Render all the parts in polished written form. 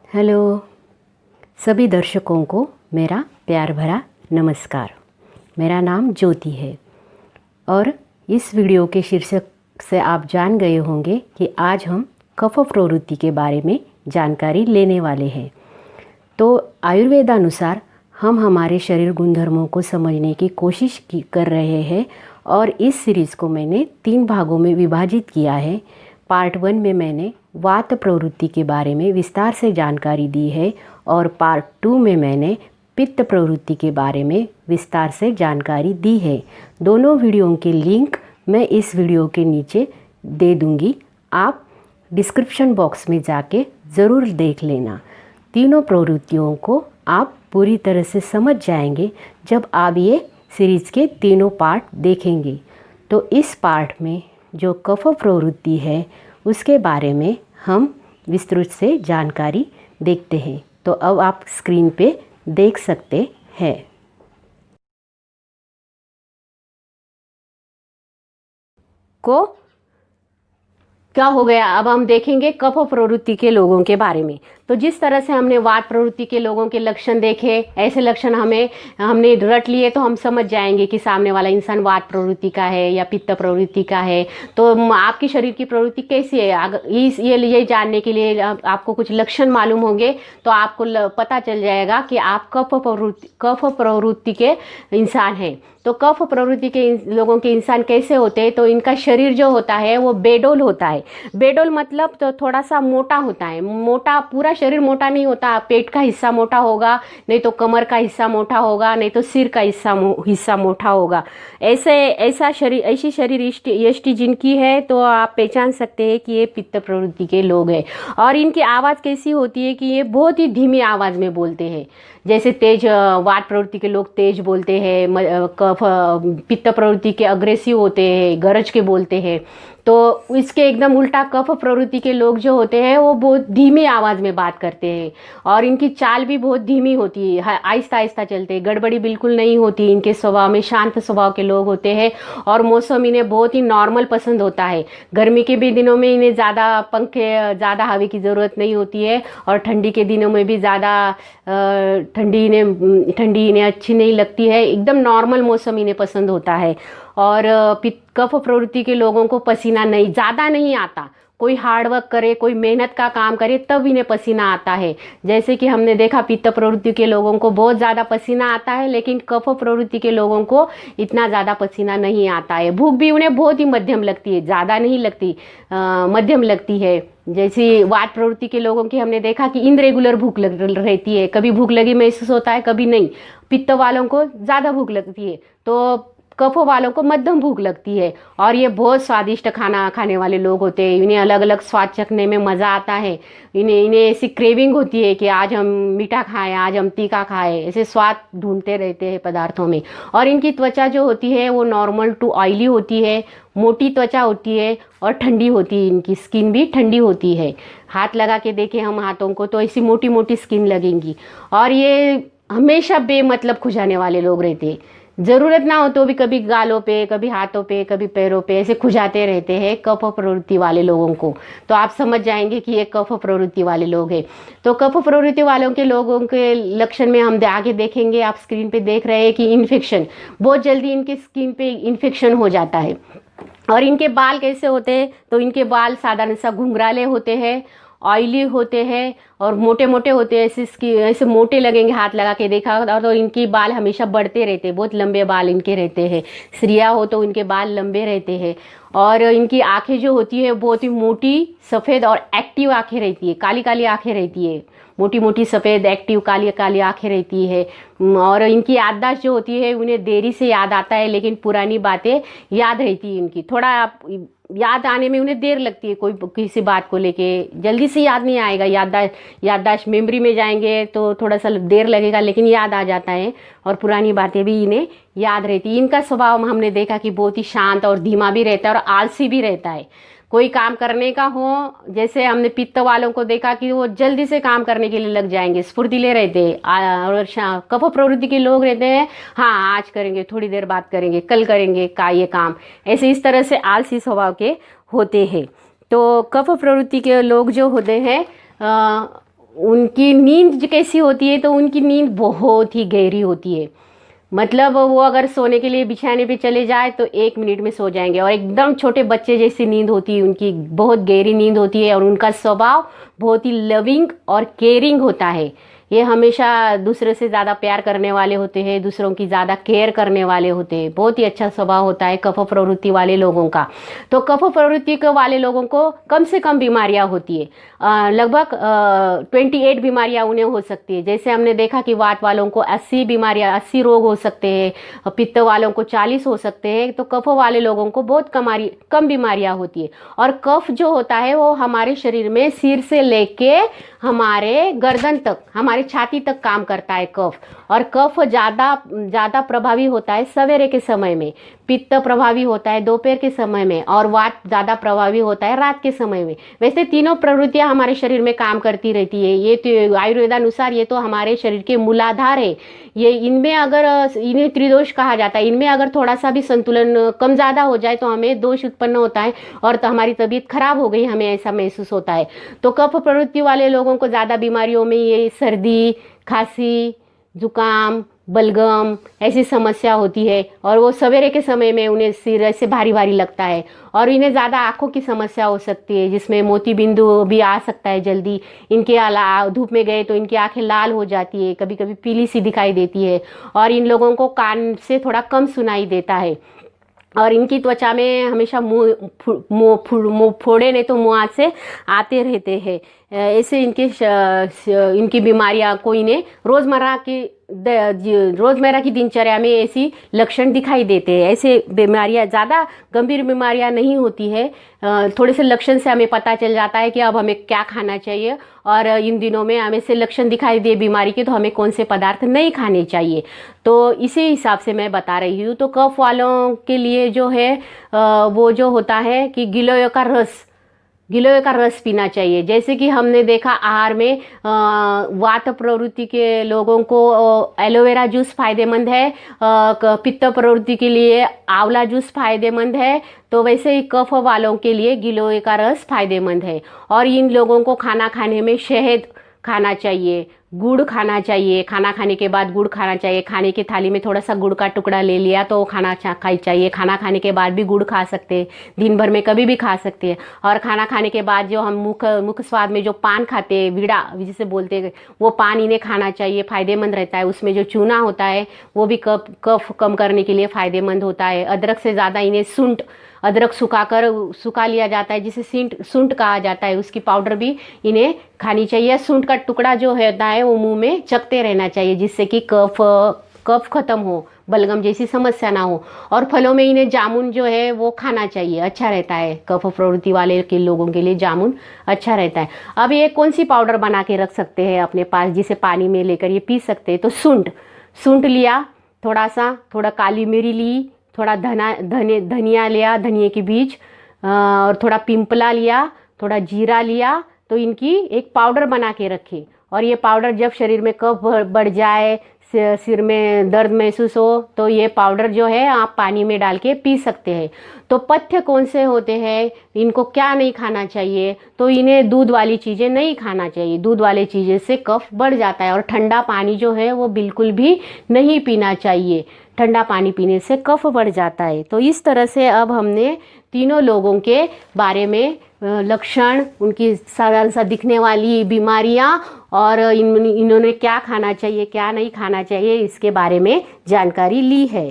Hello सभी दर्शकों को मेरा प्यार भरा नमस्कार। मेरा नाम ज्योति है और इस वीडियो के शीर्षक से आप जान गए होंगे कि आज हम कफ प्रवृत्ति के बारे में जानकारी लेने वाले हैं। तो आयुर्वेदानुसार हम हमारे शरीर गुणधर्मों को समझने की कोशिश कर रहे हैं और इस सीरीज़ को मैंने 3 भागों में विभाजित किया है। पार्ट 1 में मैंने वात प्रवृत्ति के बारे में विस्तार से जानकारी दी है और पार्ट 2 में मैंने पित्त प्रवृत्ति के बारे में विस्तार से जानकारी दी है। दोनों वीडियो के लिंक मैं इस वीडियो के नीचे दे दूंगी, आप डिस्क्रिप्शन बॉक्स में जाके ज़रूर देख लेना। तीनों प्रवृत्तियों को आप पूरी तरह से समझ जाएंगे जब आप ये सीरीज़ के तीनों पार्ट देखेंगे। तो इस पार्ट में जो कफ प्रवृत्ति है उसके बारे में हम विस्तृत से जानकारी देखते हैं। तो अब आप स्क्रीन पे देख सकते हैं। को क्या हो गया, अब हम देखेंगे कफ प्रवृत्ति के लोगों के बारे में। तो जिस तरह से हमने वात प्रवृत्ति के लोगों के लक्षण देखे, ऐसे लक्षण हमने रट लिए तो हम समझ जाएंगे कि सामने वाला इंसान वात प्रवृत्ति का है या पित्त प्रवृत्ति का है। तो आपकी शरीर की प्रवृत्ति कैसी है, अगर ये जानने के लिए आपको कुछ लक्षण मालूम होंगे तो आपको पता चल जाएगा कि आप कफ प्रवृत्ति के इंसान हैं। तो कफ प्रवृत्ति के लोगों के इंसान कैसे होते हैं, तो इनका शरीर जो होता है वो बेडोल होता है। बेडोल मतलब तो थोड़ा सा मोटा होता है। मोटा, पूरा शरीर मोटा नहीं होता, पेट का हिस्सा मोटा होगा, नहीं तो कमर का हिस्सा मोटा होगा, नहीं तो सिर का हिस्सा मोटा होगा। ऐसी शरीर यष्टि जिनकी है तो आप पहचान सकते हैं कि ये पित्त प्रवृत्ति के लोग हैं। और इनकी आवाज़ कैसी होती है कि ये बहुत ही धीमी आवाज़ में बोलते हैं। जैसे तेज वात प्रवृत्ति के लोग तेज बोलते हैं, पित्त प्रवृत्ति के अग्रेसिव होते हैं, गरज के बोलते हैं। तो इसके एकदम उल्टा कफ प्रवृत्ति के लोग जो होते हैं वो बहुत धीमी आवाज़ में बात करते हैं और इनकी चाल भी बहुत धीमी होती है, आहिस्ता आहिस्ता चलते हैं, गड़बड़ी बिल्कुल नहीं होती। इनके स्वभाव में शांत स्वभाव के लोग होते हैं और मौसम इन्हें बहुत ही नॉर्मल पसंद होता है। गर्मी के भी दिनों में इन्हें ज़्यादा ज़्यादा हवा की ज़रूरत नहीं होती है और ठंडी के दिनों में भी ज़्यादा ठंडी इन्हें अच्छी नहीं लगती है। एकदम नॉर्मल मौसम इन्हें पसंद होता है। और कफ प्रवृत्ति के लोगों को पसीना ज़्यादा नहीं आता। कोई हार्डवर्क करे, कोई मेहनत का काम करे तब इन्हें पसीना आता है। जैसे कि हमने देखा पित्त प्रवृत्ति के लोगों को बहुत ज़्यादा पसीना आता है, लेकिन कफ प्रवृत्ति के लोगों को इतना ज़्यादा पसीना नहीं आता है। भूख भी उन्हें बहुत ही मध्यम लगती है, ज़्यादा नहीं लगती, मध्यम लगती है। जैसे वात प्रवृत्ति के लोगों की हमने देखा कि इनरेगुलर भूख रहती है, कभी भूख लगी महसूस होता है, कभी नहीं। पित्त वालों को ज़्यादा भूख लगती है, तो कफ वालों को मध्यम भूख लगती है। और ये बहुत स्वादिष्ट खाना खाने वाले लोग होते हैं। इन्हें अलग अलग स्वाद चखने में मज़ा आता है। इन्हें ऐसी क्रेविंग होती है कि आज हम मीठा खाएं, आज हम तीखा खाएं, ऐसे स्वाद ढूंढते रहते हैं पदार्थों में। और इनकी त्वचा जो होती है वो नॉर्मल टू ऑयली होती है, मोटी त्वचा होती है और ठंडी होती है। इनकी स्किन भी ठंडी होती है। हाथ लगा के देखें हम हाथों को तो ऐसी मोटी मोटी स्किन लगेंगी। और ये हमेशा बेमतलब खुजाने वाले लोग रहते हैं। ज़रूरत ना हो तो भी कभी गालों पे, कभी हाथों पे, कभी पैरों पे ऐसे खुजाते रहते हैं कफ प्रवृत्ति वाले लोगों को। तो आप समझ जाएंगे कि ये कफ प्रवृत्ति वाले लोग हैं। तो कफ प्रवृत्ति वालों के लोगों के लक्षण में हम आगे देखेंगे। आप स्क्रीन पे देख रहे हैं कि इन्फेक्शन, बहुत जल्दी इनके स्किन पे इन्फेक्शन हो जाता है। और इनके बाल कैसे होते हैं, तो इनके बाल साधारण सा घुंघराले होते हैं, ऑयली होते हैं और मोटे मोटे होते हैं। ऐसे मोटे लगेंगे, हाथ लगा के देखा। और तो इनकी बाल हमेशा बढ़ते रहते हैं, बहुत लंबे बाल इनके रहते हैं। स्त्रियाँ हो तो इनके बाल लंबे रहते हैं। और इनकी आंखें जो होती है बहुत ही मोटी, सफ़ेद और एक्टिव आंखें रहती है, काली काली आंखें रहती है, मोटी मोटी सफ़ेद एक्टिव काली काली आंखें रहती है। और इनकी याददाश्त जो होती है उन्हें देरी से याद आता है, लेकिन पुरानी बातें याद रहती है इनकी। थोड़ा याद आने में उन्हें देर लगती है, कोई किसी बात को लेके जल्दी से याद नहीं आएगा। याददाश्त मेमोरी में जाएंगे तो थोड़ा सा देर लगेगा, लेकिन याद आ जाता है और पुरानी बातें भी इन्हें याद रहती है। इनका स्वभाव हमने देखा कि बहुत ही शांत और धीमा भी रहता है और आलसी भी रहता है। कोई काम करने का हो, जैसे हमने पित्त वालों को देखा कि वो जल्दी से काम करने के लिए लग जाएंगे, स्फूर्तिले रहते हैं। और कफ प्रवृत्ति के लोग रहते हैं, हाँ आज करेंगे, थोड़ी देर बाद करेंगे, कल करेंगे का ये काम, ऐसे इस तरह से आलसी स्वभाव के होते हैं। तो कफ प्रवृत्ति के लोग जो होते हैं उनकी नींद कैसी होती है, तो उनकी नींद बहुत ही गहरी होती है। मतलब वो अगर सोने के लिए बिछाने पे चले जाए तो 1 मिनट में सो जाएंगे, और एकदम छोटे बच्चे जैसी नींद होती है उनकी, बहुत गहरी नींद होती है। और उनका स्वभाव बहुत ही लविंग और केयरिंग होता है। ये हमेशा दूसरे से ज़्यादा प्यार करने वाले होते हैं, दूसरों की ज़्यादा केयर करने वाले होते हैं। बहुत ही अच्छा स्वभाव होता है कफ प्रवृत्ति वाले लोगों का। तो कफ प्रवृत्ति वाले लोगों को कम से कम बीमारियां होती है, लगभग 28 बीमारियां उन्हें हो सकती है। जैसे हमने देखा कि वात वालों को 80 बीमारियां, 80 रोग हो सकते हैं, पित्त वालों को 40 हो सकते हैं। तो कफ वाले लोगों को बहुत कम बीमारियां होती है। और कफ जो होता है वो हमारे शरीर में सिर से लेके हमारे गर्दन तक, हमारे छाती तक काम करता है कफ। और कफ ज़्यादा प्रभावी होता है सवेरे के समय में, पित्त प्रभावी होता है दोपहर के समय में, और वात ज़्यादा प्रभावी होता है रात के समय में। वैसे तीनों प्रवृत्तियां हमारे शरीर में काम करती रहती है। ये तो आयुर्वेदानुसार ये तो हमारे शरीर के मूलाधार है। ये इनमें अगर इन्हें त्रिदोष कहा जाता है, इनमें अगर थोड़ा सा भी संतुलन कम ज़्यादा हो जाए तो हमें दोष उत्पन्न होता है, और तो हमारी तबीयत खराब हो गई, हमें ऐसा महसूस होता है। तो कफ प्रवृत्ति वाले लोगों को ज़्यादा बीमारियों में ये सर्दी, खांसी, जुकाम, बलगम ऐसी समस्या होती है। और वो सवेरे के समय में उन्हें सिर ऐसे भारी भारी लगता है। और इन्हें ज़्यादा आँखों की समस्या हो सकती है, जिसमें मोती बिंदु भी आ सकता है जल्दी। इनके धूप में गए तो इनकी आंखें लाल हो जाती है, कभी कभी पीली सी दिखाई देती है। और इन लोगों को कान से थोड़ा कम सुनाई देता है। और इनकी त्वचा में हमेशा फोड़े नहीं तो मुँह से आते रहते हैं। ऐसे इनकी बीमारियां को इन्हें रोज़मर्रा की दिनचर्या में ऐसी लक्षण दिखाई देते हैं। ऐसे बीमारियां ज़्यादा गंभीर बीमारियां नहीं होती है। थोड़े से लक्षण से हमें पता चल जाता है कि अब हमें क्या खाना चाहिए, और इन दिनों में हमें से लक्षण दिखाई दे बीमारी के तो हमें कौन से पदार्थ नहीं खाने चाहिए। तो इसी हिसाब से मैं बता रही हूँ। तो कफ वालों के लिए जो है वो जो होता है कि गिलोय का रस पीना चाहिए। जैसे कि हमने देखा आहार में वात प्रवृत्ति के लोगों को एलोवेरा जूस फायदेमंद है, पित्त प्रवृत्ति के लिए आंवला जूस फायदेमंद है। तो वैसे ही कफ वालों के लिए गिलोय का रस फायदेमंद है। और इन लोगों को खाना खाने में शहद खाना चाहिए, गुड़ खाना चाहिए, खाना खाने के बाद गुड़ खाना चाहिए। खाने की थाली में थोड़ा सा गुड़ का टुकड़ा ले लिया तो खाना खाई चाहिए। खाना खाने के बाद भी गुड़ खा सकते हैं, दिन भर में कभी भी खा सकते हैं। और खाना खाने के बाद जो हम मुख स्वाद में जो पान खाते हैं, बीड़ा जिसे बोलते हैं, वो पान इन्हें खाना चाहिए, फायदेमंद रहता है। उसमें जो चूना होता है वो भी कफ कम करने के लिए फायदेमंद होता है। अदरक से ज़्यादा इन्हें अदरक सुखा लिया जाता है, जिसे सूंठ कहा जाता है, उसकी पाउडर भी इन्हें खानी चाहिए। सूंठ का टुकड़ा जो होता है वो मुंह में चखते रहना चाहिए, जिससे कि कफ खत्म हो, बलगम जैसी समस्या ना हो। और फलों में इन्हें जामुन जो है वो खाना चाहिए, अच्छा रहता है। कफ प्रवृत्ति वाले के लोगों के लिए जामुन अच्छा रहता है। अब ये कौन सी पाउडर बना के रख सकते हैं अपने पास, जिसे पानी में लेकर ये पी सकते हैं? तो सूंठ लिया, थोड़ा काली मिरी ली, थोड़ा धनिया लिया, धनिया के बीज, और थोड़ा पिंपला लिया, थोड़ा जीरा लिया। तो इनकी एक पाउडर बना के रखें। और ये पाउडर जब शरीर में कफ बढ़ जाए, सिर में दर्द महसूस हो, तो ये पाउडर जो है आप पानी में डाल के पी सकते हैं। तो पथ्य कौन से होते हैं, इनको क्या नहीं खाना चाहिए? तो इन्हें दूध वाली चीज़ें नहीं खाना चाहिए। दूध वाली चीज़ें से कफ बढ़ जाता है। और ठंडा पानी जो है वो बिल्कुल भी नहीं पीना चाहिए। ठंडा पानी पीने से कफ बढ़ जाता है। तो इस तरह से अब हमने तीनों लोगों के बारे में लक्षण, उनकी साधारण सा दिखने वाली बीमारियां, और इन्होंने क्या खाना चाहिए क्या नहीं खाना चाहिए, इसके बारे में जानकारी ली है।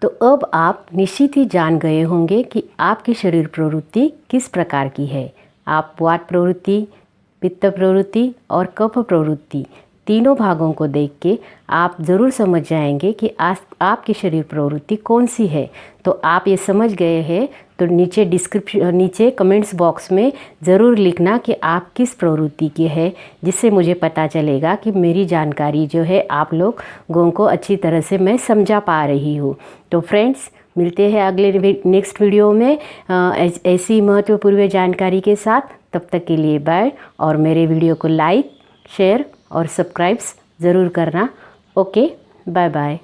तो अब आप निश्चित ही जान गए होंगे कि आपकी शरीर प्रवृत्ति किस प्रकार की है। आप वात प्रवृत्ति, पित्त प्रवृत्ति और कफ प्रवृत्ति तीनों भागों को देख के आप ज़रूर समझ जाएंगे कि आपकी शरीर प्रवृत्ति कौन सी है। तो आप ये समझ गए हैं तो नीचे कमेंट्स बॉक्स में ज़रूर लिखना कि आप किस प्रवृत्ति के हैं, जिससे मुझे पता चलेगा कि मेरी जानकारी जो है आप लोगों को अच्छी तरह से मैं समझा पा रही हूँ। तो फ्रेंड्स, मिलते हैं अगले नेक्स्ट वीडियो में ऐसी महत्वपूर्ण जानकारी के साथ। तब तक के लिए बाय, और मेरे वीडियो को लाइक, शेयर और सब्सक्राइब ज़रूर करना। Okay, bye bye.